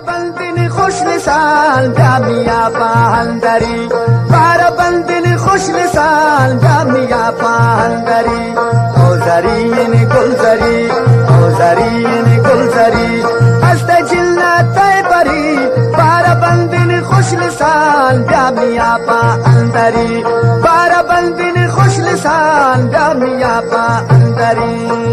بندن خوش لسان جامیا پاهندری بار بندن خوش لسان جامیا پاهندری او زرین گلزری او زرین گلزری است جلت پری بار بندن خوش لسان جامیا پاهندری بار بندن خوش لسان جامیا پاهندری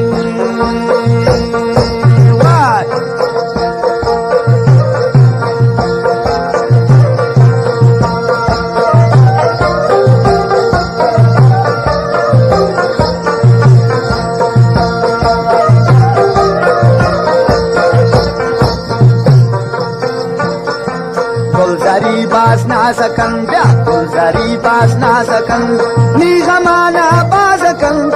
گلزاری باز نازکن بیا گلزاری باز نازکن نی زمانہ بازکن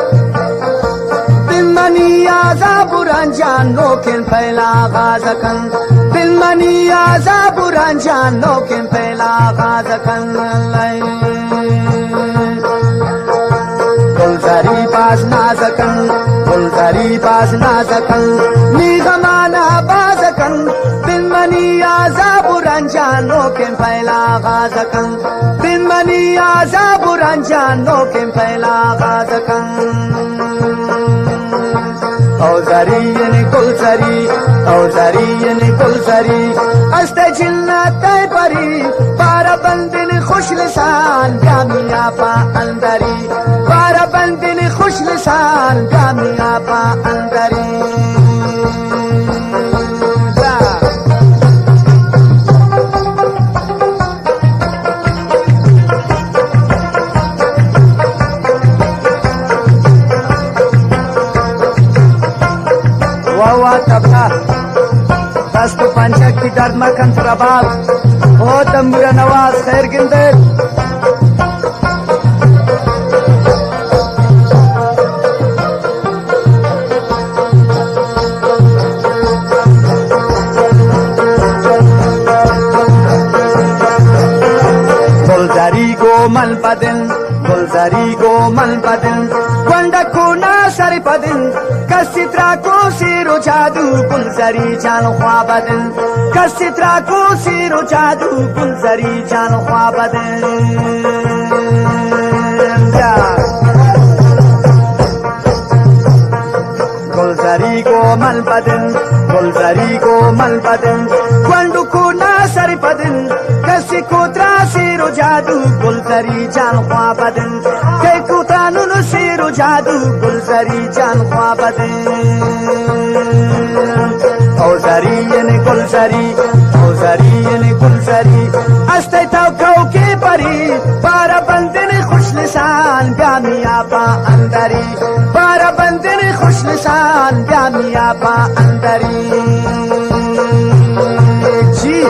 دل منی عذاب رنجان نوکن پہلا غازکن دل منی عذاب رنجان نوکن پہلا غازکن گلزاری باز نازکن گلزاری باز نازکن نی زمانہ بازکن دل منی عذاب رنجانو کن پہلا غازکن دل منی عذاب رنجانو کن پہلا غازکن او زرین گلزری او زرین گلزری است جنت پری بار بندن خوش لسان جامیا پا اندری بار بندن خوش لسان جامیا پا اندری تبلا دست پنجک کی درد مکن ترباب او تنبور نواز خیر گندے گلزاری گو من بدن گلزاری گو من بدن گنڈکو ناصر بدن کسیترا کو سیرو جادو گلزری جان خوابدن کسیترا کو سیرو جادو گلزری جان خوابدن گلزری کو مل بدن گلزری کو مل بدن گنڈو کو ناصر بدن کسی کو ترا سیرو جادو گلزری جان خوابدن کئی کو تانو سیرو جادو گلزری جان خوابدن او زرین گلزری او زرین گلزری استے تو کو کے پری بار بندن خوش لسان جامیا پا اندری بار بندن خوش لسان جامیا پا اندری جی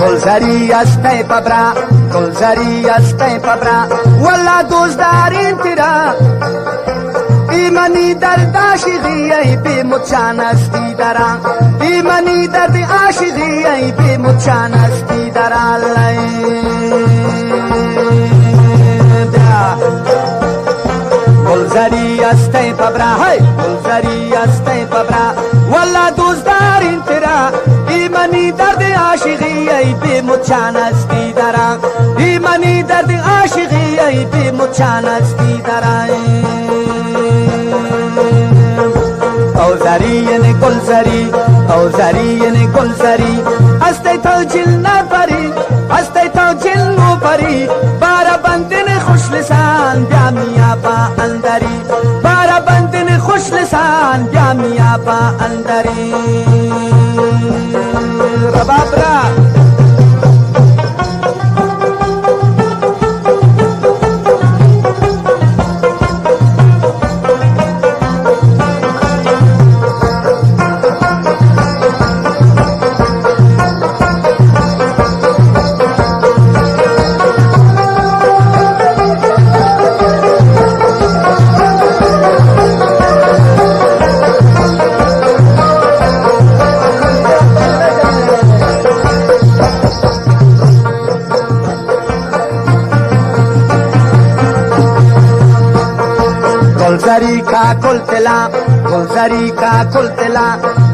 گلزری استے پبرا گلزری استے پبرا واللہ دوزدارین تیرا ایمانی درد عاشقی ای بی مچان استی درا ایمانی درد عاشقی ای بی مچان استی درا گلزری استے پبرا ہے گلزری استے پبرا واللہ دوزدارین تیرا ایمانی درد عاشقی ای بی مچان استی درا ایمانی درد عاشقی ای بی مچان استی درا او زرین گلزری او زرین گلزری استے تو جلنا پری استے تو جلنو پری بارا بندن خوش لسان جامیا پا اندری بارا بندن خوش لسان جامیا پا اندری رباب را Golzari ka kultela, golzari ka kultela,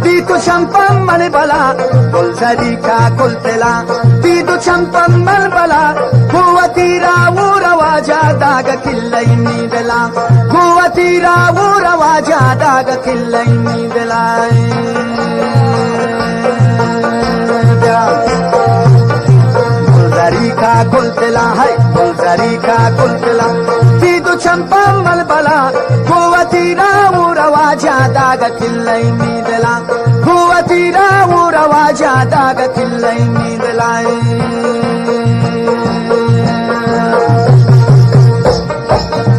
Ditu champam man bala, golzari ka kultela, Ditu champam man bala, Kuwatira ura waja daga killai nidela, Kuwatira ura waja daga killai nidela. Golzari ka kultela, hai, golzari ka kultela, Ditu champam man bala, Kuwatira ura waja daga killai nidela, Kuwatira ura waja daga killai nidela.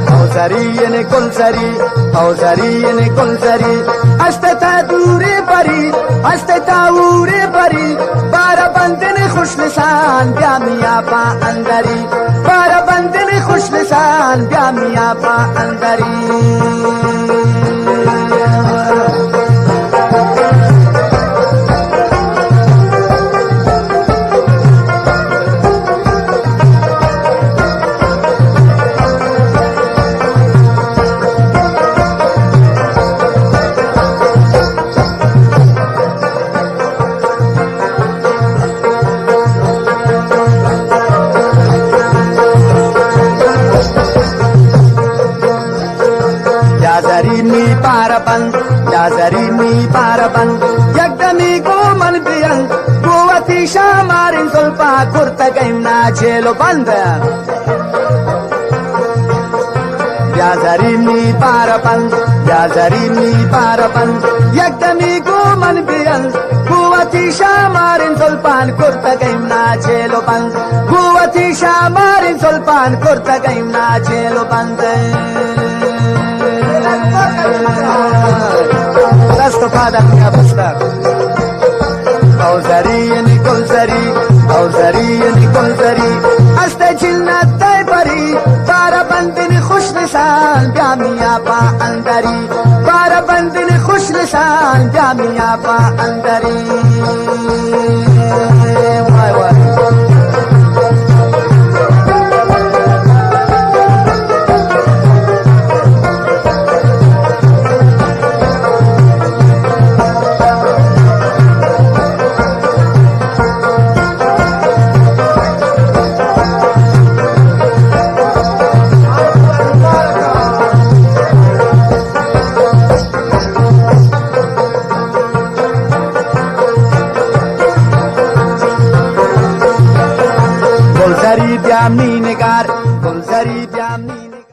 Golzari ene golzari, golzari ene golzari, Ashte ta dure bari, ashte ta ure bari, Bara bandene khush lisan, bya miya pa andari, Bara bandene khush lisan, bya miya pa andari. Yazari mi paraban, Yagdami go man biyan, Kuwati shamarin sulpa kurta gaim na jelo banda. Yazari mi paraban, Yagdami go man biyan, Kuwati shamarin sulpan kurta gaim na jelo banda. Kuwati shamarin sulpan kurta gaim na jelo banda. Rastafada minha buscar. Golzari ene golzari, golzari ene golzari, Ashte jilna tay bari, Bara bandine khush lisan, bya miya pa andari, Bara bandine khush lisan, bya miya pa andari. Why? Golzari biamni negar, golzari biamni